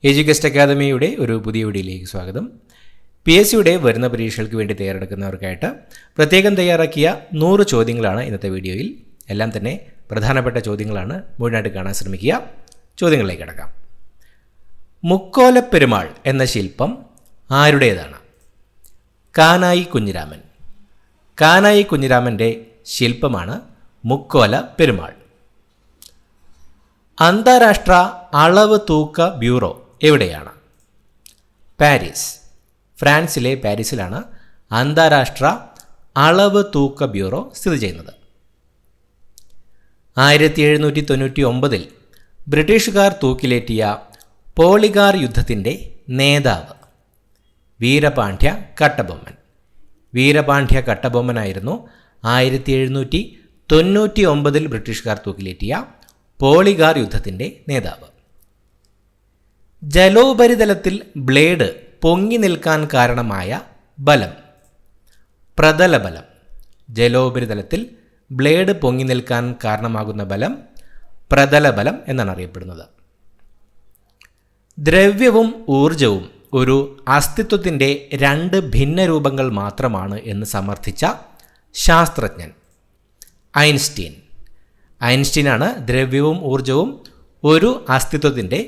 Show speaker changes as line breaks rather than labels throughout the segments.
എഡ്യൂകസ്റ്റ് അക്കാദമിയുടെ ഒരു പുതിയ വീഡിയോയിലേക്ക് സ്വാഗതം. PSCയുടെ വരുന്ന പരീക്ഷകൾക്ക് വേണ്ടി തയ്യാറെടുക്കുന്നവർക്കായിട്ട് പ്രത്യേകം തയ്യാറാക്കിയ 100 ചോദ്യങ്ങളാണ് ഇന്നത്തെ വീഡിയോയിൽ. എല്ലാം തന്നെ പ്രധാനപ്പെട്ട ചോദ്യങ്ങളാണ്. മുഴുവനായിട്ട് കാണാൻ ശ്രമിക്കുക. ചോദ്യങ്ങളിലേക്ക് കടക്കാം. മുക്കോലപ്പെരുമാൾ എന്ന ശില്പം ആരുടേതാണ്? കാനായി കുഞ്ഞിരാമൻ. കാനായി കുഞ്ഞിരാമൻ്റെ ശില്പമാണ് മുക്കോല പെരുമാൾ. അന്താരാഷ്ട്ര അളവ് തൂക്ക ബ്യൂറോ എവിടെയാണ്? പാരീസ്. ഫ്രാൻസിലെ പാരീസിലാണ് അന്താരാഷ്ട്ര അളവ് തൂക്ക ബ്യൂറോ സ്ഥിതി ചെയ്യുന്നത്. 1799 ബ്രിട്ടീഷുകാർ തൂക്കിലേറ്റിയ പോളിഗാർ യുദ്ധത്തിൻ്റെ നേതാവ് വീരപാണ്ഡ്യ കട്ടബൊമ്മൻ. വീരപാണ്ഡ്യ കട്ടബൊമ്മനായിരുന്നു 1799 ബ്രിട്ടീഷുകാർ തൂക്കിലേറ്റിയ പോളിഗാർ യുദ്ധത്തിൻ്റെ നേതാവ്. ജലോപരിതലത്തിൽ ബ്ലേഡ് പൊങ്ങി നിൽക്കാൻ കാരണമായ ബലം പ്രതലബലം. ജലോപരിതലത്തിൽ ബ്ലേഡ് പൊങ്ങി നിൽക്കാൻ കാരണമാകുന്ന ബലം പ്രതലബലം എന്നാണ് അറിയപ്പെടുന്നത്. ദ്രവ്യവും ഊർജവും ഒരു അസ്തിത്വത്തിൻ്റെ 2 ഭിന്ന രൂപങ്ങൾ മാത്രമാണ് എന്ന് സമർത്ഥിച്ച ശാസ്ത്രജ്ഞൻ ഐൻസ്റ്റീൻ. ഐൻസ്റ്റീനാണ് ദ്രവ്യവും ഊർജവും ഒരു അസ്തിത്വത്തിൻ്റെ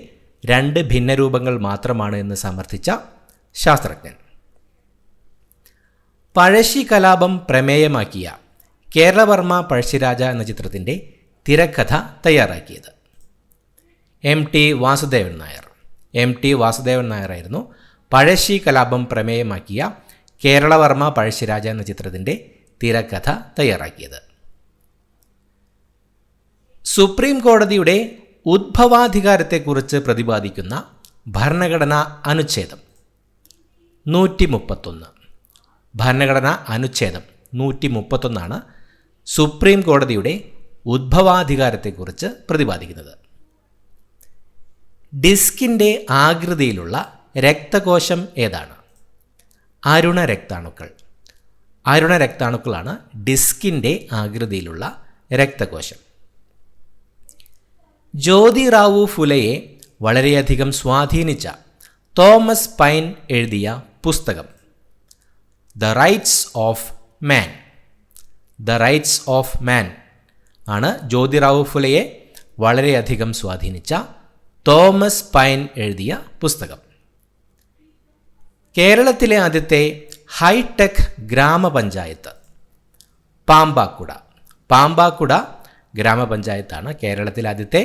2 ഭിന്ന രൂപങ്ങൾ മാത്രമാണ് എന്ന് സമർത്ഥിച്ച ശാസ്ത്രജ്ഞൻ. പഴശ്ശി കലാപം പ്രമേയമാക്കിയ കേരളവർമ്മ പഴശ്ശിരാജ എന്ന ചിത്രത്തിൻ്റെ തിരക്കഥ തയ്യാറാക്കിയത് MT വാസുദേവൻ നായർ. MT വാസുദേവൻ നായരായിരുന്നു പഴശ്ശി കലാപം പ്രമേയമാക്കിയ കേരളവർമ്മ പഴശ്ശിരാജ എന്ന ചിത്രത്തിൻ്റെ തിരക്കഥ തയ്യാറാക്കിയത്. സുപ്രീം കോടതിയുടെ ഉദ്ഭവാധികാരത്തെക്കുറിച്ച് പ്രതിപാദിക്കുന്ന ഭരണഘടനാ അനുച്ഛേദം 131. ഭരണഘടനാ അനുച്ഛേദം 131 സുപ്രീം കോടതിയുടെ ഉദ്ഭവാധികാരത്തെക്കുറിച്ച് പ്രതിപാദിക്കുന്നത്. ഡിസ്കിൻ്റെ ആകൃതിയിലുള്ള രക്തകോശം ഏതാണ്? അരുണ രക്താണുക്കൾ. അരുണ രക്താണുക്കളാണ് ഡിസ്കിൻ്റെ ആകൃതിയിലുള്ള രക്തകോശം. ജ്യോതിറാവു ഫുലെയെ വളരെയധികം സ്വാധീനിച്ച തോമസ് പൈൻ എഴുതിയ പുസ്തകം the rights of man. The rights of മാൻ ആണ് ജ്യോതിറാവു ഫുലെയെ വളരെയധികം സ്വാധീനിച്ച തോമസ് പൈൻ എഴുതിയ പുസ്തകം. കേരളത്തിലെ ആദ്യത്തെ ഹൈടെക് ഗ്രാമപഞ്ചായത്ത് പാമ്പാക്കുട. പാമ്പാക്കുട ഗ്രാമപഞ്ചായത്താണ് കേരളത്തിലെ ആദ്യത്തെ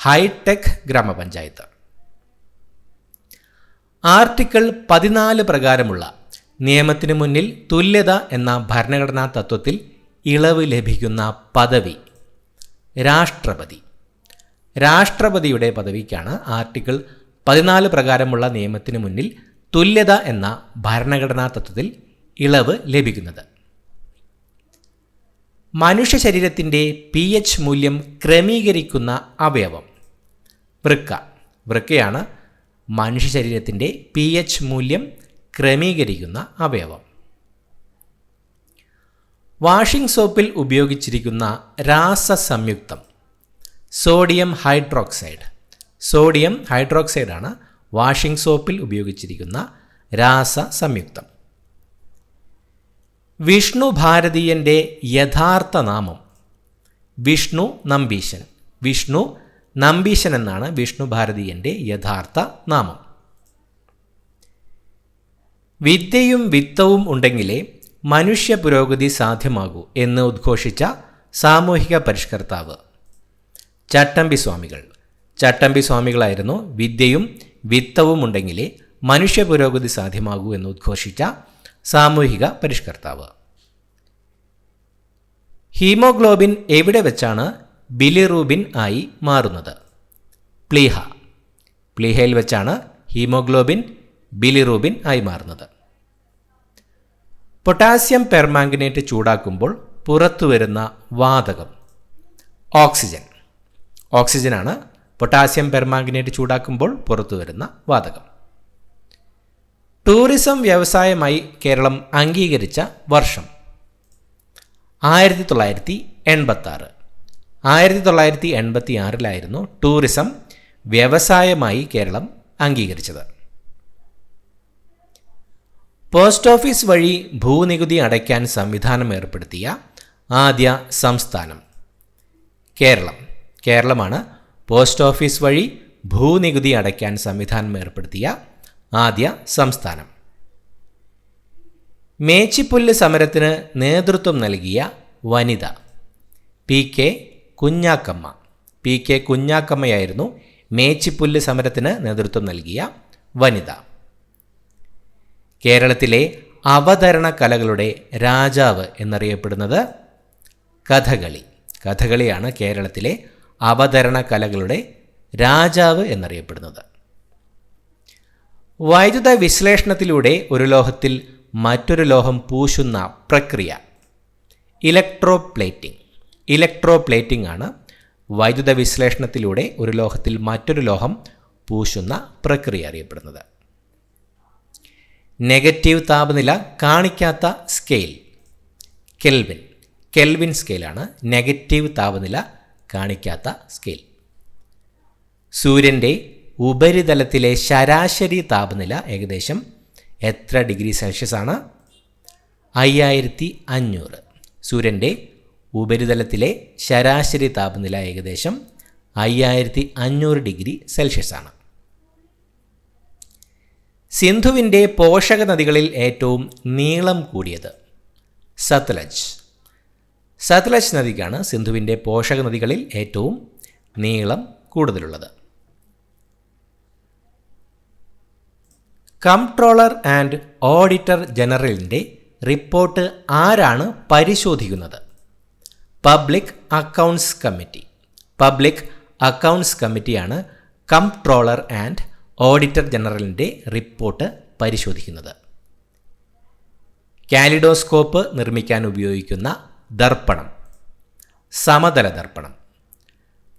ഹൈടെക് ഗ്രാമപഞ്ചായത്ത്. ആർട്ടിക്കിൾ 14 പ്രകാരമുള്ള നിയമത്തിന് മുന്നിൽ തുല്യത എന്ന ഭരണഘടനാ തത്വത്തിൽ ഇളവ് ലഭിക്കുന്ന പദവി രാഷ്ട്രപതി. രാഷ്ട്രപതിയുടെ പദവിക്കാണ് ആർട്ടിക്കിൾ 14 പ്രകാരമുള്ള നിയമത്തിന് മുന്നിൽ തുല്യത എന്ന ഭരണഘടനാ തത്വത്തിൽ ഇളവ് ലഭിക്കുന്നത്. മനുഷ്യ ശരീരത്തിൻ്റെ pH മൂല്യം ക്രമീകരിക്കുന്ന അവയവം വൃക്ക. വൃക്കയാണ് മനുഷ്യ ശരീരത്തിൻ്റെ pH മൂല്യം ക്രമീകരിക്കുന്ന അവയവം. വാഷിംഗ് സോപ്പിൽ ഉപയോഗിച്ചിരിക്കുന്ന രാസസംയുക്തം സോഡിയം ഹൈഡ്രോക്സൈഡ്. സോഡിയം ഹൈഡ്രോക്സൈഡാണ് വാഷിംഗ് സോപ്പിൽ ഉപയോഗിച്ചിരിക്കുന്ന രാസസംയുക്തം. വിഷ്ണു ഭാരതീയൻ്റെ യഥാർത്ഥ നാമം വിഷ്ണു നമ്പീശൻ. വിഷ്ണു നമ്പീശൻ എന്നാണ് വിഷ്ണു ഭാരതീയൻ്റെ യഥാർത്ഥ നാമം. വിദ്യയും വിത്തവും ഉണ്ടെങ്കിലേ മനുഷ്യ പുരോഗതി സാധ്യമാകൂ എന്ന് ഉദ്ഘോഷിച്ച സാമൂഹിക പരിഷ്കർത്താവ് ചട്ടമ്പി സ്വാമികൾ. ചട്ടമ്പി സ്വാമികളായിരുന്നു വിദ്യയും വിത്തവും ഉണ്ടെങ്കിലേ മനുഷ്യ പുരോഗതി സാധ്യമാകൂ എന്ന് ഉദ്ഘോഷിച്ച സാമൂഹിക പരിഷ്കർത്താവ്. ഹീമോഗ്ലോബിൻ എവിടെ വെച്ചാണ് ബിലിറൂബിൻ ആയി മാറുന്നത്? പ്ലീഹ. പ്ലീഹയിൽ വെച്ചാണ് ഹീമോഗ്ലോബിൻ ബിലിറൂബിൻ ആയി മാറുന്നത്. പൊട്ടാസ്യം പെർമാംഗനേറ്റ് ചൂടാക്കുമ്പോൾ പുറത്തു വരുന്ന വാതകം ഓക്സിജൻ. ഓക്സിജനാണ് പൊട്ടാസ്യം പെർമാംഗനേറ്റ് ചൂടാക്കുമ്പോൾ പുറത്തു വരുന്ന വാതകം. ടൂറിസം വ്യവസായമായി കേരളം അംഗീകരിച്ച വർഷം 1986. 1986 ടൂറിസം വ്യവസായമായി കേരളം അംഗീകരിച്ചത്? പോസ്റ്റ് ഓഫീസ് വഴി ഭൂനികുതി അടയ്ക്കാൻ സംവിധാനം ഏർപ്പെടുത്തിയ ആദ്യ സംസ്ഥാനം? കേരളം. കേരളമാണ് പോസ്റ്റ് ഓഫീസ് വഴി ഭൂനികുതി അടയ്ക്കാൻ സംവിധാനം ഏർപ്പെടുത്തിയ ആദ്യ സംസ്ഥാനം. മേച്ചിപ്പുല്ല് സമരത്തിന് നേതൃത്വം നൽകിയ വനിത? PK കുഞ്ഞാക്കമ്മ. PK കുഞ്ഞാക്കമ്മയായിരുന്നു മേച്ചിപ്പുല്ല് സമരത്തിന് നേതൃത്വം നൽകിയ വനിത. കേരളത്തിലെ അവതരണ കലകളുടെ രാജാവ് എന്നറിയപ്പെടുന്നത്? കഥകളി. കഥകളിയാണ് കേരളത്തിലെ അവതരണ കലകളുടെ രാജാവ് എന്നറിയപ്പെടുന്നത്. വൈദ്യുത വിശ്ലേഷണത്തിലൂടെ ഒരു ലോഹത്തിൽ മറ്റൊരു ലോഹം പൂശുന്ന പ്രക്രിയ? ഇലക്ട്രോപ്ലേറ്റിംഗ്. ഇലക്ട്രോപ്ലേറ്റിംഗ് ആണ് വൈദ്യുത വിശ്ലേഷണത്തിലൂടെ ഒരു ലോഹത്തിൽ മറ്റൊരു ലോഹം പൂശുന്ന പ്രക്രിയ അറിയപ്പെടുന്നത്. നെഗറ്റീവ് താപനില കാണിക്കാത്ത സ്കെയിൽ? കെൽവിൻ. കെൽവിൻ സ്കെയിലാണ് നെഗറ്റീവ് താപനില കാണിക്കാത്ത സ്കെയിൽ. സൂര്യൻ്റെ ഉപരിതലത്തിലെ ശരാശരി താപനില ഏകദേശം എത്ര ഡിഗ്രി സെൽഷ്യസ് ആണ്? 5500. സൂര്യൻ്റെ ഉപരിതലത്തിലെ ശരാശരി താപനില ഏകദേശം 5500 ഡിഗ്രി സെൽഷ്യസ് ആണ്. സിന്ധുവിൻ്റെ പോഷക നദികളിൽ ഏറ്റവും നീളം കൂടിയത്? സത്ലജ്. സത്ലജ് നദിക്കാണ് സിന്ധുവിൻ്റെ പോഷക നദികളിൽ ഏറ്റവും നീളം കൂടുതലുള്ളത്. കംട്രോളർ ആൻഡ് ഓഡിറ്റർ ജനറലിൻ്റെ റിപ്പോർട്ട് ആരാണ് പരിശോധിക്കുന്നത്? Public accounts committee. Public accounts കമ്മിറ്റിയാണ് കംട്രോളർ ആൻഡ് ഓഡിറ്റർ ജനറലിൻ്റെ റിപ്പോർട്ട് പരിശോധിക്കുന്നത്. കാലിഡോസ്കോപ്പ് നിർമ്മിക്കാൻ ഉപയോഗിക്കുന്ന ദർപ്പണം? സമതല ദർപ്പണം.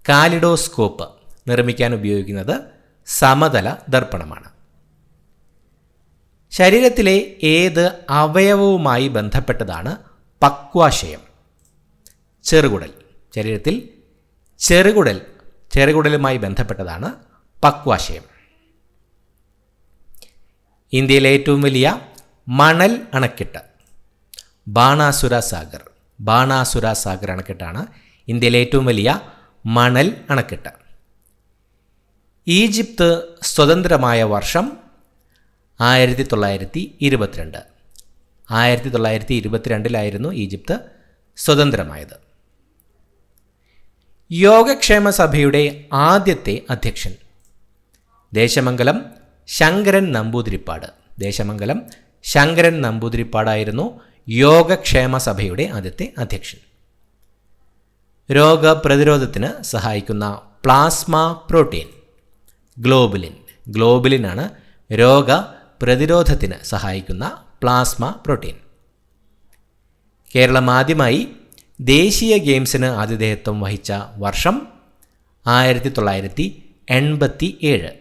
കാലിഡോസ്കോപ്പ് നിർമ്മിക്കാൻ ഉപയോഗിക്കുന്നത് സമതല ദർപ്പണമാണ്. ശരീരത്തിലെ ഏത് അവയവവുമായി ബന്ധപ്പെട്ടതാണ് പക്വാശയം? ചെറുകുടൽ. ശരീരത്തിൽ ചെറുകുടലുമായി ബന്ധപ്പെട്ടതാണ് പക്വാശയം. ഇന്ത്യയിലെ ഏറ്റവും വലിയ മണൽ അണക്കെട്ട്? ബാണാസുര സാഗർ. ബാണാസുര സാഗർ അണക്കെട്ടാണ് ഇന്ത്യയിലെ ഏറ്റവും വലിയ മണൽ അണക്കെട്ട്. ഈജിപ്ത് സ്വതന്ത്രമായ വർഷം? 1922. 1922 ഈജിപ്ത് സ്വതന്ത്രമായത്. യോഗക്ഷേമ സഭയുടെ ആദ്യത്തെ അധ്യക്ഷൻ? ദേശമംഗലം ശങ്കരൻ നമ്പൂതിരിപ്പാട്. ദേശമംഗലം ശങ്കരൻ നമ്പൂതിരിപ്പാടായിരുന്നു യോഗക്ഷേമ സഭയുടെ ആദ്യത്തെ അധ്യക്ഷൻ. രോഗപ്രതിരോധത്തിന് സഹായിക്കുന്ന പ്ലാസ്മ പ്രോട്ടീൻ? ഗ്ലോബുലിൻ. ഗ്ലോബുലിനാണ് രോഗപ്രതിരോധത്തിന് സഹായിക്കുന്ന പ്ലാസ്മ പ്രോട്ടീൻ. കേരളം ആദ്യമായി ദേശീയ ഗെയിംസിന് ആതിഥേയത്വം വഹിച്ച വർഷം? 1987.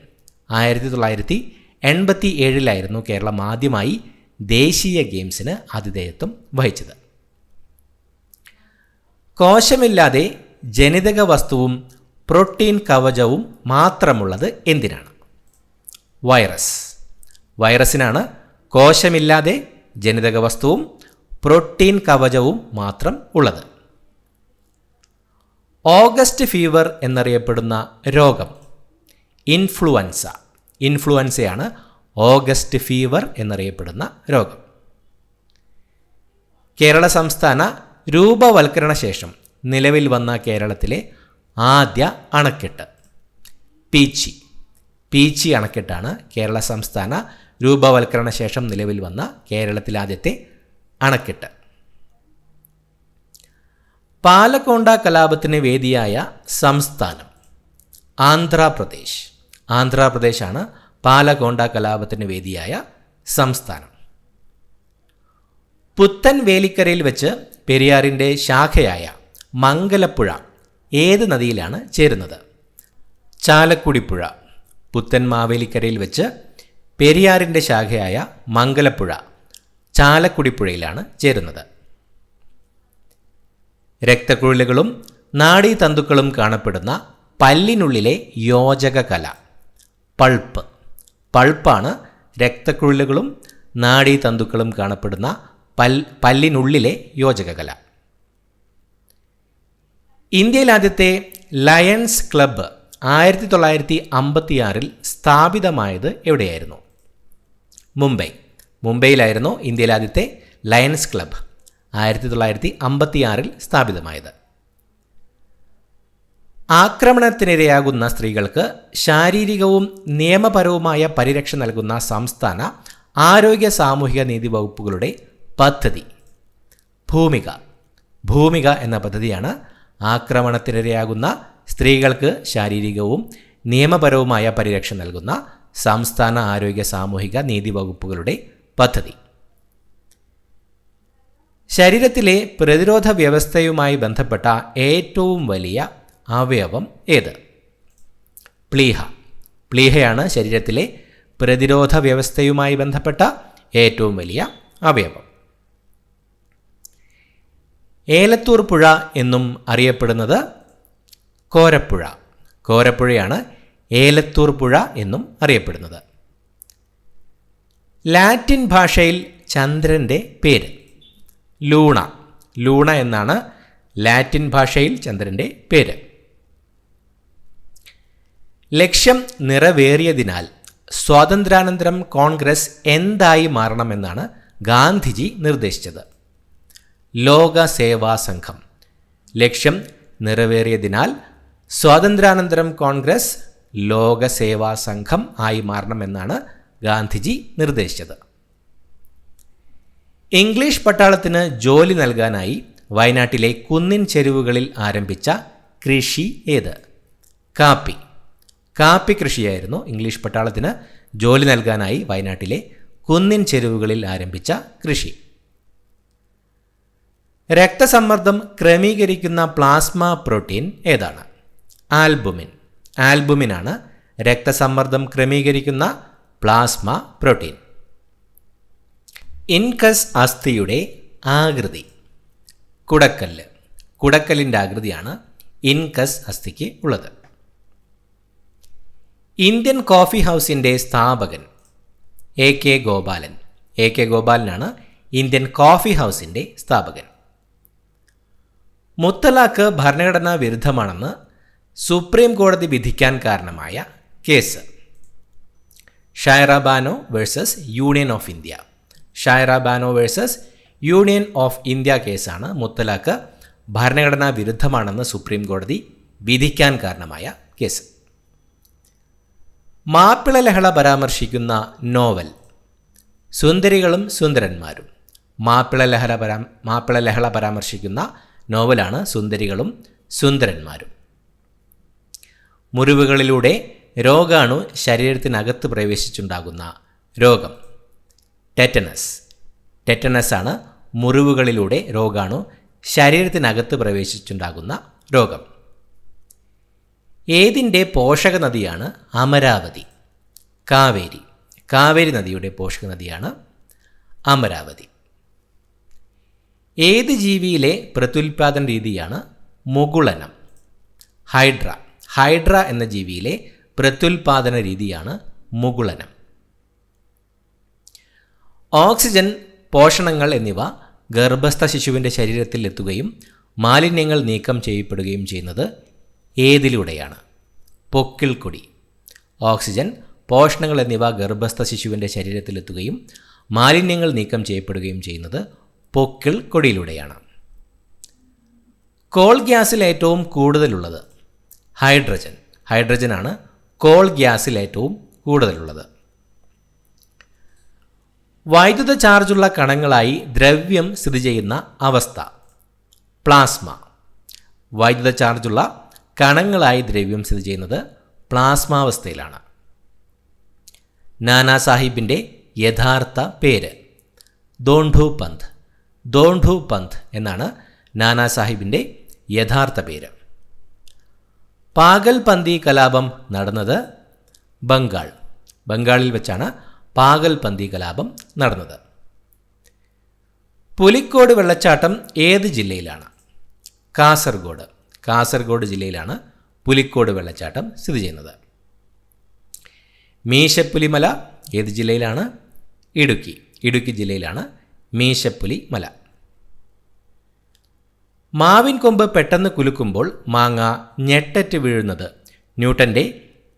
1987 കേരളം ആദ്യമായി ദേശീയ ഗെയിംസിന് ആതിഥേയത്വം വഹിച്ചത്. കോശമില്ലാതെ ജനിതക വസ്തുവും പ്രോട്ടീൻ കവചവും മാത്രമുള്ളത് എന്തിനാണ്? വൈറസ്. വൈറസിനാണ് കോശമില്ലാതെ ജനിതക വസ്തുവും പ്രോട്ടീൻ കവചവും മാത്രം ഉള്ളത്. ഓഗസ്റ്റ് ഫീവർ എന്നറിയപ്പെടുന്ന രോഗം? ഇൻഫ്ലുവൻസ. ഇൻഫ്ലുവൻസയാണ് ഓഗസ്റ്റ് ഫീവർ എന്നറിയപ്പെടുന്ന രോഗം. കേരള സംസ്ഥാന രൂപവൽക്കരണ ശേഷം നിലവിൽ വന്ന കേരളത്തിലെ ആദ്യ അണക്കെട്ട്? പീച്ചി. പീച്ചി അണക്കെട്ടാണ് കേരള സംസ്ഥാന രൂപവൽക്കരണ ശേഷം നിലവിൽ വന്ന കേരളത്തിലെ ആദ്യത്തെ അണക്കെട്ട്. പാലക്കോണ്ട കലാപത്തിന് വേദിയായ സംസ്ഥാനം? ആന്ധ്രാപ്രദേശ്. ആന്ധ്രാപ്രദേശാണ് പാലക്കോണ്ട കലാപത്തിന് വേദിയായ സംസ്ഥാനം. പുത്തൻ വേലിക്കരയിൽ വെച്ച് പെരിയാറിൻ്റെ ശാഖയായ മംഗലപ്പുഴ ഏത് നദിയിലാണ് ചേരുന്നത്? ചാലക്കുടിപ്പുഴ. പുത്തൻ മാവേലിക്കരയിൽ വെച്ച് പെരിയാറിൻ്റെ ശാഖയായ മംഗലപ്പുഴ ചാലക്കുടിപ്പുഴയിലാണ് ചേരുന്നത്. രക്തക്കുഴലുകളും നാഡീതന്തുക്കളും കാണപ്പെടുന്ന പല്ലിനുള്ളിലെ യോജക കല? പൾപ്പ്. പൾപ്പാണ് രക്തക്കുഴലുകളും നാഡീതന്തുക്കളും കാണപ്പെടുന്ന പല്ലിനുള്ളിലെ യോജകകല. ഇന്ത്യയിൽ ആദ്യത്തെ ലയൺസ് ക്ലബ്ബ് 1956 സ്ഥാപിതമായത് എവിടെയായിരുന്നു? മുംബൈയിലായിരുന്നു ഇന്ത്യയിലെ ആദ്യത്തെ ലയൺസ് ക്ലബ്ബ് 1956 സ്ഥാപിതമായത്. ആക്രമണത്തിനിരയാകുന്ന സ്ത്രീകൾക്ക് ശാരീരികവും നിയമപരവുമായ പരിരക്ഷ നൽകുന്ന സംസ്ഥാന ആരോഗ്യ സാമൂഹിക നീതി വകുപ്പുകളുടെ പദ്ധതി ഭൂമിക എന്ന പദ്ധതിയാണ് ആക്രമണത്തിനിരയാകുന്ന സ്ത്രീകൾക്ക് ശാരീരികവും നിയമപരവുമായ പരിരക്ഷ നൽകുന്ന സംസ്ഥാന ആരോഗ്യ സാമൂഹിക നീതി വകുപ്പുകളുടെ പദ്ധതി. ശരീരത്തിലെ പ്രതിരോധ വ്യവസ്ഥയുമായി ബന്ധപ്പെട്ട ഏറ്റവും വലിയ അവയവം ഏത്? പ്ലീഹയാണ് ശരീരത്തിലെ പ്രതിരോധ വ്യവസ്ഥയുമായി ബന്ധപ്പെട്ട ഏറ്റവും വലിയ അവയവം. ഏലത്തൂർ പുഴ എന്നും അറിയപ്പെടുന്നത് കോരപ്പുഴയാണ് ഏലത്തൂർ പുഴ എന്നും അറിയപ്പെടുന്നത്. ലാറ്റിൻ ഭാഷയിൽ ചന്ദ്രൻ്റെ പേര്? ലൂണ എന്നാണ് ലാറ്റിൻ ഭാഷയിൽ ചന്ദ്രൻ്റെ പേര്. ലക്ഷ്യം നിറവേറിയതിനാൽ സ്വാതന്ത്ര്യാനന്തരം കോൺഗ്രസ് എന്തായി മാറണമെന്നാണ് ഗാന്ധിജി നിർദ്ദേശിച്ചത്? ലോക സേവാ സംഘം. ലക്ഷ്യം നിറവേറിയതിനാൽ സ്വാതന്ത്ര്യാനന്തരം കോൺഗ്രസ് ലോക സേവാ സംഘം ആയി മാറണമെന്നാണ് ഗാന്ധിജി നിർദ്ദേശിച്ചത്. ഇംഗ്ലീഷ് പട്ടാളത്തിന് ജോലി നൽകാനായി വയനാട്ടിലെ കുന്നിൻ ചെരുവുകളിൽ ആരംഭിച്ച കൃഷി ഏത്? കാപ്പി കൃഷിയായിരുന്നു ഇംഗ്ലീഷ് പട്ടാളത്തിന് ജോലി നൽകാനായി വയനാട്ടിലെ കുന്നിൻ ചെരുവുകളിൽ ആരംഭിച്ച കൃഷി. രക്തസമ്മർദ്ദം ക്രമീകരിക്കുന്ന പ്ലാസ്മ പ്രോട്ടീൻ ഏതാണ്? ആൽബുമിനാണ് രക്തസമ്മർദ്ദം ക്രമീകരിക്കുന്ന പ്ലാസ്മ പ്രോട്ടീൻ. ഇൻകസ് അസ്ഥിയുടെ ആകൃതി? കുടക്കല്ലിൻ്റെ ആകൃതിയാണ് ഇൻകസ് അസ്ഥിക്ക് ഉള്ളത്. ഇന്ത്യൻ കോഫി ഹൗസിൻ്റെ സ്ഥാപകൻ? എ കെ ഗോപാലനാണ് ഇന്ത്യൻ കോഫി ഹൗസിൻ്റെ സ്ഥാപകൻ. മുത്തലാഖ് ഭരണഘടനാ വിരുദ്ധമാണെന്ന് സുപ്രീം കോടതി വിധിക്കാൻ കാരണമായ കേസ്? Shayara Bano versus union of India കേസാണ് മുത്തലാഖ് ഭരണഘടനാ വിരുദ്ധമാണെന്ന് സുപ്രീം കോടതി വിധിക്കാൻ കാരണമായ കേസ്. മാപ്പിള ലഹള പരാമർശിക്കുന്ന നോവൽ? സുന്ദരികളും സുന്ദരന്മാരും. മാപ്പിള ലഹള പരാമർശിക്കുന്ന നോവലാണ് സുന്ദരികളും സുന്ദരന്മാരും. മുറിവുകളിലൂടെ രോഗാണു ശരീരത്തിനകത്ത് പ്രവേശിച്ചുണ്ടാകുന്ന രോഗം? ടെറ്റനസ് ആണ് മുറിവുകളിലൂടെ രോഗാണു ശരീരത്തിനകത്ത് പ്രവേശിച്ചുണ്ടാകുന്ന രോഗം. ഏതിൻ്റെ പോഷക നദിയാണ് അമരാവതി? കാവേരി നദിയുടെ പോഷക നദിയാണ് അമരാവതി. ഏത് ജീവിയിലെ പ്രത്യുൽപാദന രീതിയാണ് മുകുളനം? ഹൈഡ്ര എന്ന ജീവിയിലെ പ്രത്യുൽപാദന രീതിയാണ് മുകുളനം. ഓക്സിജൻ, പോഷണങ്ങൾ എന്നിവ ഗർഭസ്ഥ ശിശുവിൻ്റെ ശരീരത്തിൽ എത്തുകയും മാലിന്യങ്ങൾ നീക്കം ചെയ്യപ്പെടുകയും ചെയ്യുന്നത് ഏതിലൂടെയാണ്? പൊക്കിൾക്കൊടി. ഓക്സിജൻ, പോഷണങ്ങൾ എന്നിവ ഗർഭസ്ഥ ശിശുവിൻ്റെ ശരീരത്തിലെത്തുകയും മാലിന്യങ്ങൾ നീക്കം ചെയ്യപ്പെടുകയും ചെയ്യുന്നത് പൊക്കിൾക്കൊടിയിലൂടെയാണ്. കോൾ ഗ്യാസിൽ ഏറ്റവും കൂടുതലുള്ളത്? ഹൈഡ്രജനാണ് കോൾ ഗ്യാസിൽ ഏറ്റവും കൂടുതലുള്ളത്. വൈദ്യുത ചാർജുള്ള കണങ്ങളായി ദ്രവ്യം സ്ഥിതി ചെയ്യുന്ന അവസ്ഥ? പ്ലാസ്മ. വൈദ്യുത ചാർജുള്ള കണങ്ങളായി ദ്രവ്യം സ്ഥിതി ചെയ്യുന്നത് പ്ലാസ്മാവസ്ഥയിലാണ്. നാനാ സാഹിബിൻ്റെ യഥാർത്ഥ പേര്? ദോണ്ഡു പന്ത് എന്നാണ് നാനാ സാഹിബിൻ്റെ യഥാർത്ഥ പേര്. പാഗൽപന്തി കലാപം നടന്നത്? ബംഗാളിൽ വെച്ചാണ് പാഗൽപന്തി കലാപം നടന്നത്. പുലിക്കോട് വെള്ളച്ചാട്ടം ഏത് ജില്ലയിലാണ്? കാസർഗോഡ് ജില്ലയിലാണ് പുലിക്കോട് വെള്ളച്ചാട്ടം സ്ഥിതി ചെയ്യുന്നത്. മീശപ്പുലി മല ഏത് ജില്ലയിലാണ്? ഇടുക്കി ജില്ലയിലാണ് മീശപ്പുലി മല. മാവിൻ കൊമ്പ് പെട്ടെന്ന് കുലുക്കുമ്പോൾ മാങ്ങ ഞെട്ടറ്റ് വീഴുന്നത് ന്യൂട്ടൻ്റെ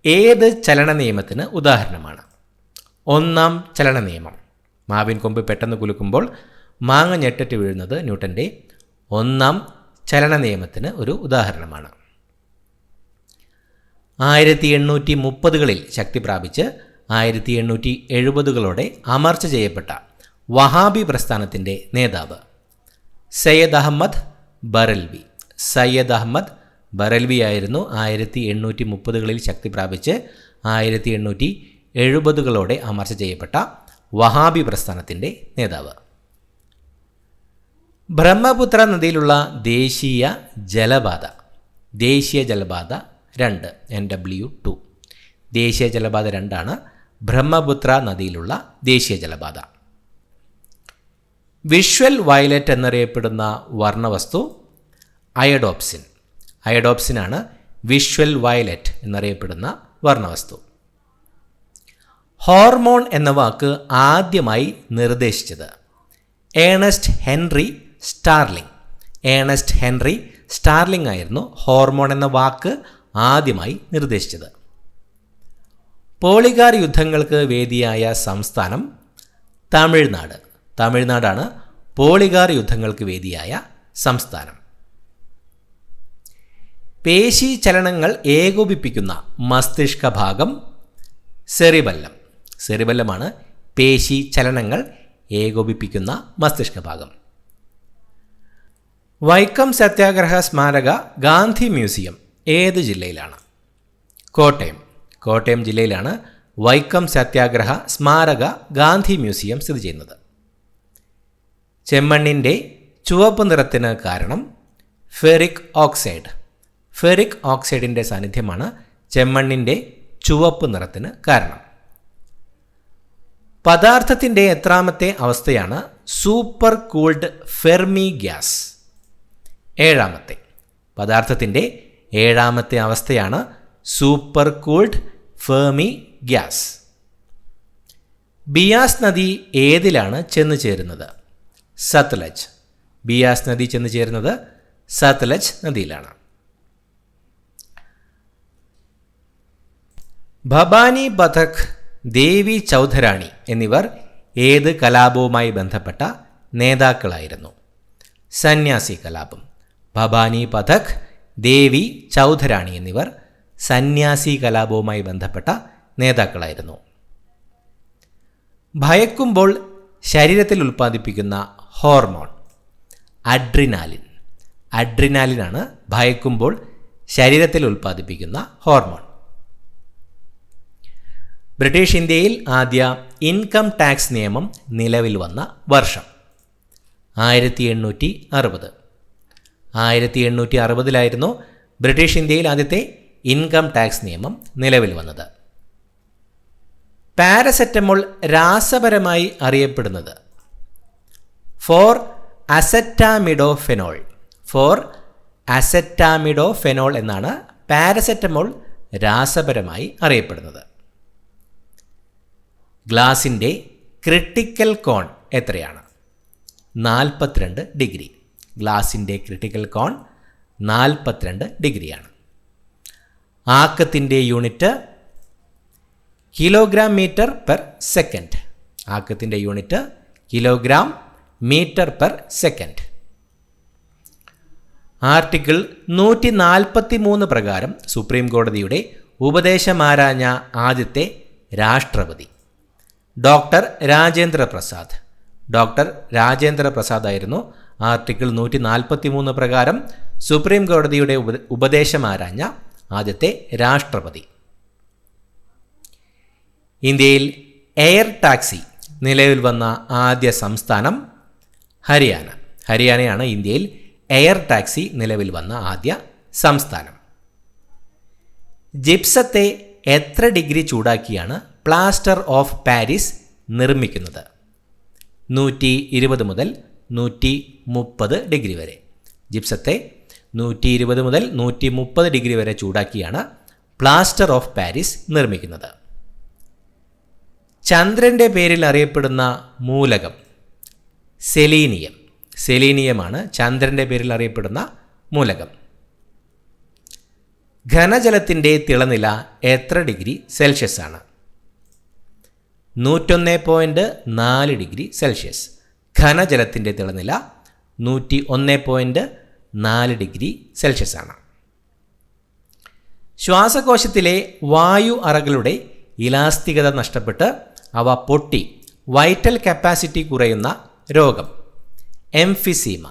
ഏത് ചലന നിയമത്തിന് ഉദാഹരണമാണ്? ഒന്നാം ചലന നിയമം. മാവിൻ കൊമ്പ് പെട്ടെന്ന് കുലുക്കുമ്പോൾ മാങ്ങ ഞെട്ടറ്റ് വീഴുന്നത് ന്യൂട്ടൻ്റെ ഒന്നാം ചലന നിയമത്തിന് ഒരു ഉദാഹരണമാണ്. 1830കളിൽ ശക്തി പ്രാപിച്ച് 1870കളോടെ അമർച്ച ചെയ്യപ്പെട്ട വഹാബി പ്രസ്ഥാനത്തിൻ്റെ നേതാവ്? സയ്യദ് അഹമ്മദ് ബറൽവി. സയ്യദ് അഹമ്മദ് ബറൽവി ആയിരുന്നു 1830കളിൽ ശക്തി പ്രാപിച്ച് 1870കളോടെ അമർച്ച ചെയ്യപ്പെട്ട വഹാബി പ്രസ്ഥാനത്തിൻ്റെ നേതാവ്. ബ്രഹ്മപുത്ര നദിയിലുള്ള ദേശീയ ജലപാത 2 NW2. ദേശീയ ജലപാത 2 ബ്രഹ്മപുത്ര നദിയിലുള്ള ദേശീയ ജലപാത. വിഷ്വൽ വയലറ്റ് എന്നറിയപ്പെടുന്ന വർണ്ണവസ്തു? അയഡോപ്സിൻ. അയഡോപ്സിനാണ് വിഷ്വൽ വയലറ്റ് എന്നറിയപ്പെടുന്ന വർണ്ണവസ്തു. ഹോർമോൺ എന്ന വാക്ക് ആദ്യമായി നിർദ്ദേശിച്ചത്? Ernest Henry Starling. Ernest Henry Starling ആയിരുന്നു ഹോർമോൺ എന്ന വാക്ക് ആദ്യമായി നിർദ്ദേശിച്ചത്. പോളിഗാർ യുദ്ധങ്ങൾക്ക് വേദിയായ സംസ്ഥാനം? തമിഴ്നാട്. തമിഴ്നാടാണ് പോളിഗാർ യുദ്ധങ്ങൾക്ക് വേദിയായ സംസ്ഥാനം. പേശി ചലനങ്ങൾ ഏകോപിപ്പിക്കുന്ന മസ്തിഷ്ക ഭാഗം? സെറിബല്ലം. സെറിബല്ലമാണ് പേശി ചലനങ്ങൾ ഏകോപിപ്പിക്കുന്ന മസ്തിഷ്ക ഭാഗം. വൈക്കം സത്യാഗ്രഹ സ്മാരക ഗാന്ധി മ്യൂസിയം ഏത് ജില്ലയിലാണ്? കോട്ടയം. കോട്ടയം ജില്ലയിലാണ് വൈക്കം സത്യാഗ്രഹ സ്മാരക ഗാന്ധി മ്യൂസിയം സ്ഥിതി ചെയ്യുന്നത്. ചെമ്മണ്ണിൻ്റെ ചുവപ്പ് നിറത്തിന് കാരണം? Ferric oxide. ഫെറിക് ഓക്സൈഡിൻ്റെ സാന്നിധ്യമാണ് ചെമ്മണ്ണിൻ്റെ ചുവപ്പ് നിറത്തിന് കാരണം. പദാർത്ഥത്തിൻ്റെ എത്രാമത്തെ അവസ്ഥയാണ് സൂപ്പർ കൂൾഡ് ഫെർമി ഗ്യാസ്? 7ാമത്തെ. പദാർത്ഥത്തിൻ്റെ 7ാമത്തെ അവസ്ഥയാണ് supercooled Fermi gas. Beas നദി ഏതിലാണ് ചെന്ന് ചേരുന്നത്? സത്ലജ്. ബിയാസ് നദി ചെന്ന് ചേരുന്നത് സത്ലജ് നദിയിലാണ്. ഭവാനി പഥക്, ദേവി ചൗധരാണി എന്നിവർ ഏത് കലാപവുമായി ബന്ധപ്പെട്ട നേതാക്കളായിരുന്നു? സന്യാസി കലാപം. ഭവാനി പഥക്, ദേവി ചൗധരാണി എന്നിവർ സന്യാസി കലാപവുമായി ബന്ധപ്പെട്ട നേതാക്കളായിരുന്നു. ഭയക്കുമ്പോൾ ശരീരത്തിൽ ഉൽപ്പാദിപ്പിക്കുന്ന ഹോർമോൺ? അഡ്രിനാലിൻ. അഡ്രിനാലിനാണ് ഭയക്കുമ്പോൾ ശരീരത്തിൽ ഉൽപ്പാദിപ്പിക്കുന്ന ഹോർമോൺ. ബ്രിട്ടീഷ് ഇന്ത്യയിൽ ആദ്യ ഇൻകം ടാക്സ് നിയമം നിലവിൽ വന്ന വർഷം? 1860. 1860 ബ്രിട്ടീഷ് ഇന്ത്യയിൽ ആദ്യത്തെ ഇൻകം ടാക്സ് നിയമം നിലവിൽ വന്നത്. പാരസെറ്റമോൾ രാസപരമായി അറിയപ്പെടുന്നത്? ഫോർ അസറ്റാമിഡോഫെനോൾ. ഫോർ അസറ്റാമിഡോഫെനോൾ എന്നാണ് പാരസെറ്റമോൾ രാസപരമായി അറിയപ്പെടുന്നത്. ഗ്ലാസിൻ്റെ ക്രിട്ടിക്കൽ കോൺ എത്രയാണ്? 42 ഡിഗ്രി. ഗ്ലാസിൻ്റെ ക്രിട്ടിക്കൽ കോൺ 42 ഡിഗ്രിയാണ്. ആക്കത്തിൻ്റെ unit? Kilogram metre per second. ആക്കത്തിൻ്റെ unit kilogram metre per second. Article 143 പ്രകാരം സുപ്രീം കോടതിയുടെ ഉപദേശമാരാഞ്ഞ ആദ്യത്തെ രാഷ്ട്രപതി? ഡോക്ടർ രാജേന്ദ്ര പ്രസാദ്. ഡോക്ടർ രാജേന്ദ്ര പ്രസാദ് ആയിരുന്നു ആർട്ടിക്കിൾ 143 പ്രകാരം സുപ്രീം കോടതിയുടെ ഉപദേശമാരാഞ്ഞ ആദ്യത്തെ രാഷ്ട്രപതി. ഇന്ത്യയിൽ എയർ ടാക്സി നിലവിൽ വന്ന ആദ്യ സംസ്ഥാനം? ഹരിയാന. ഹരിയാനയാണ് ഇന്ത്യയിൽ എയർ ടാക്സി നിലവിൽ വന്ന ആദ്യ സംസ്ഥാനം. ജിപ്സത്തെ എത്ര ഡിഗ്രി ചൂടാക്കിയാണ് പ്ലാസ്റ്റർ ഓഫ് പാരീസ് നിർമ്മിക്കുന്നത്? 120 മുതൽ 130 ഡിഗ്രി വരെ. ജിപ്സത്തെ 120 മുതൽ 130 ഡിഗ്രി വരെ ചൂടാക്കിയാണ് പ്ലാസ്റ്റർ ഓഫ് പാരീസ് നിർമ്മിക്കുന്നത്. ചന്ദ്രൻ്റെ പേരിൽ അറിയപ്പെടുന്ന മൂലകം സെലീനിയം. സെലീനിയമാണ് ചന്ദ്രൻ്റെ പേരിൽ അറിയപ്പെടുന്ന മൂലകം. ഘനജലത്തിൻ്റെ തിളനില എത്ര ഡിഗ്രി സെൽഷ്യസ് ആണ്? 101.4 ഡിഗ്രി സെൽഷ്യസ്. ഘനജലത്തിൻ്റെ തിളനില 101.4 ഡിഗ്രി സെൽഷ്യസ് ആണ്. ശ്വാസകോശത്തിലെ വായു അറകളുടെ ഇലാസ്തികത നഷ്ടപ്പെട്ട് അവ പൊട്ടി വൈറ്റൽ കപ്പാസിറ്റി കുറയുന്ന രോഗം എംഫിസീമ.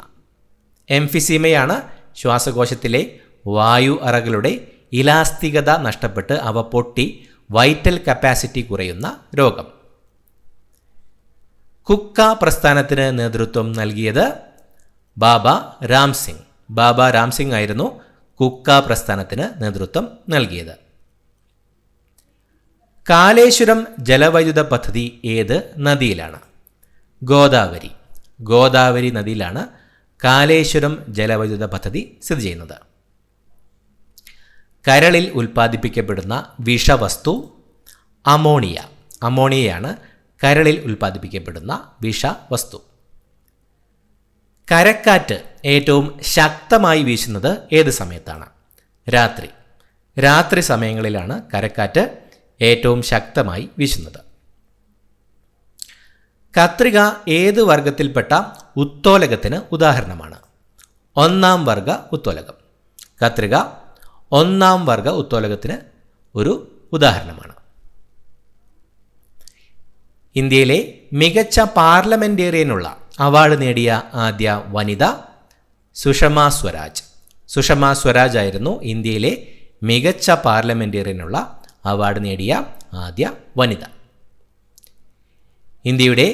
എംഫിസീമയാണ് ശ്വാസകോശത്തിലെ വായു അറകളുടെ ഇലാസ്തികത നഷ്ടപ്പെട്ട് അവ പൊട്ടി വൈറ്റൽ കപ്പാസിറ്റി കുറയുന്ന രോഗം. കുക്ക പ്രസ്ഥാനത്തിന് നേതൃത്വം നൽകിയത് ബാബ രാംസിംഗ്. ബാബ രാംസിംഗ് ആയിരുന്നു കുക്ക പ്രസ്ഥാനത്തിന് നേതൃത്വം നൽകിയത്. കാലേശ്വരം ജലവൈദ്യുത പദ്ധതി ഏത് നദിയിലാണ്? ഗോദാവരി. ഗോദാവരി നദിയിലാണ് കാലേശ്വരം ജലവൈദ്യുത പദ്ധതി സ്ഥിതി ചെയ്യുന്നത്. കരളിൽ ഉൽപ്പാദിപ്പിക്കപ്പെടുന്ന വിഷവസ്തു അമോണിയ. അമോണിയയാണ് കരളിൽ ഉൽപ്പാദിപ്പിക്കപ്പെടുന്ന വിഷവസ്തു. കരക്കാറ്റ് ഏറ്റവും ശക്തമായി വീശുന്നത് ഏത് സമയത്താണ്? രാത്രി. രാത്രി സമയങ്ങളിലാണ് കരക്കാറ്റ് ഏറ്റവും ശക്തമായി വീശുന്നത്. കത്രിക ഏത് വർഗത്തിൽപ്പെട്ട ഉത്തോലകത്തിന് ഉദാഹരണമാണ്? 1-ാം വർഗ ഉത്തോലകം. കത്രിക 1-ാം വർഗ ഉത്തോലകത്തിന് ഒരു ഉദാഹരണമാണ്. ഇന്ത്യയിലെ മികച്ച പാർലമെൻറ്റേറിയനുള്ള അവാർഡ് നേടിയ ആദ്യ വനിത സുഷമ സ്വരാജ്. സുഷമ സ്വരാജ് ആയിരുന്നു ഇന്ത്യയിലെ മികച്ച പാർലമെൻറ്റേറിയനുള്ള അവാർഡ് നേടിയ ആദ്യ വനിത. ഇന്ത്യയുടെ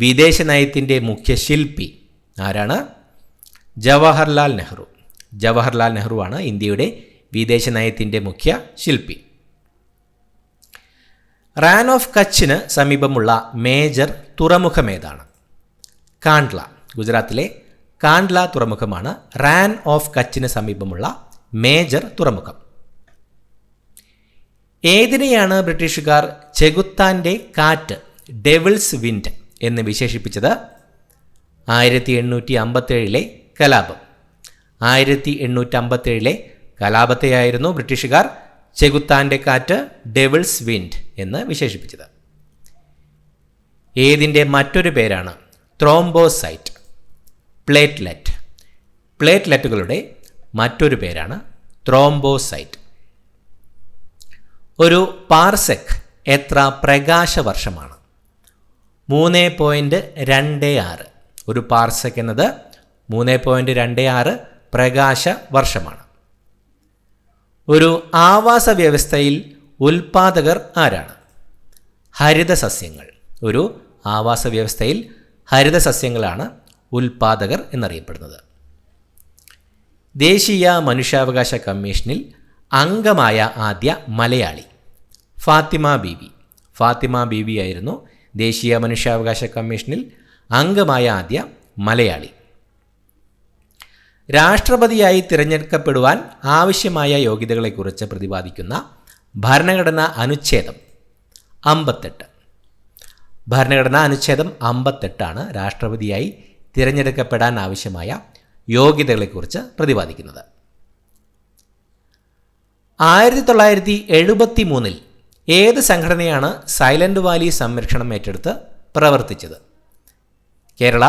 വിദേശ നയത്തിൻ്റെ മുഖ്യ ശില്പി ആരാണ്? ജവഹർലാൽ നെഹ്റു. ജവഹർലാൽ നെഹ്റുവാണ് ഇന്ത്യയുടെ വിദേശ നയത്തിൻ്റെ മുഖ്യ ശില്പി. റാൻ ഓഫ് കച്ചിന് സമീപമുള്ള മേജർ തുറമുഖമേതാണ്? കാണ്ട്ല. ഗുജറാത്തിലെ കാണ്ട്ല തുറമുഖമാണ് റാൻ ഓഫ് കച്ചിന് സമീപമുള്ള മേജർ തുറമുഖം. ഏതിനെയാണ് ബ്രിട്ടീഷുകാർ ചെകുത്താൻ്റെ കാറ്റ്, ഡെവിൾസ് വിൻഡ് എന്ന് വിശേഷിപ്പിച്ചത്? 1857 കലാപം. 1857 കലാപത്തെയായിരുന്നു ബ്രിട്ടീഷുകാർ ചെകുത്താൻ്റെ കാറ്റ്, ഡെവിൾസ് വിൻഡ് എന്ന് വിശേഷിപ്പിച്ചത്. ഏതിൻ്റെ മറ്റൊരു പേരാണ് ത്രോംബോസൈറ്റ്? പ്ലേറ്റ്ലെറ്റ്. പ്ലേറ്റ്ലെറ്റുകളുടെ മറ്റൊരു പേരാണ് ത്രോംബോസൈറ്റ്. ഒരു പാർസെക് എത്ര പ്രകാശവർഷമാണ്? 3.26. ഒരു പാർസെക് എന്നത് 3.26 പ്രകാശ വർഷമാണ്. ഒരു ആവാസ വ്യവസ്ഥയിൽ ഉൽപാദകർ ആരാണ്? ഹരിതസസ്യങ്ങൾ. ഒരു ആവാസ വ്യവസ്ഥയിൽ ഹരിതസസ്യങ്ങളാണ് ഉൽപാദകർ എന്നറിയപ്പെടുന്നത്. ദേശീയ മനുഷ്യാവകാശ കമ്മീഷനിൽ അംഗമായ ആദ്യ മലയാളി ഫാത്തിമ ബീവി. ഫാത്തിമ ബീവി ആയിരുന്നു ദേശീയ മനുഷ്യാവകാശ കമ്മീഷനിൽ അംഗമായ ആദ്യ മലയാളി. രാഷ്ട്രപതിയായി തിരഞ്ഞെടുക്കപ്പെടുവാൻ ആവശ്യമായ യോഗ്യതകളെക്കുറിച്ച് പ്രതിപാദിക്കുന്ന ഭരണഘടനാ അനുച്ഛേദം 58. ഭരണഘടനാ അനുച്ഛേദം 58 രാഷ്ട്രപതിയായി തിരഞ്ഞെടുക്കപ്പെടാൻ ആവശ്യമായ യോഗ്യതകളെക്കുറിച്ച് പ്രതിപാദിക്കുന്നത്. 1973 ഏത് സംഘടനയാണ് സൈലന്റ് വാലി സംരക്ഷണം ഏറ്റെടുത്ത് പ്രവർത്തിച്ചത്? കേരള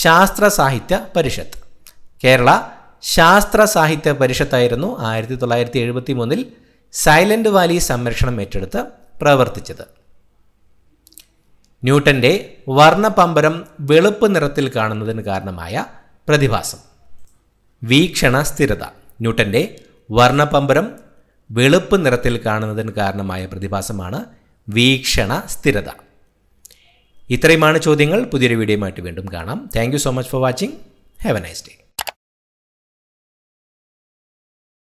ശാസ്ത്ര സാഹിത്യ പരിഷത്ത്. കേരള ശാസ്ത്ര സാഹിത്യ പരിഷത്തായിരുന്നു 1973 സൈലന്റ് വാലി സംരക്ഷണം ഏറ്റെടുത്ത് പ്രവർത്തിച്ചത്. ന്യൂട്ടൻ്റെ വർണ്ണപമ്പരം വെളുപ്പ് നിറത്തിൽ കാണുന്നതിന് കാരണമായ പ്രതിഭാസം വീക്ഷണ സ്ഥിരത. ന്യൂട്ടൻ്റെ വർണ്ണപമ്പരം വെളുപ്പ് നിറത്തിൽ കാണുന്നതിന് കാരണമായ പ്രതിഭാസമാണ് വീക്ഷണ സ്ഥിരത. ഇത്രയുമാണ് ചോദ്യങ്ങൾ. പുതിയൊരു വീഡിയോയുമായിട്ട് വീണ്ടും കാണാം. Thank you so much for watching. Have A nice day.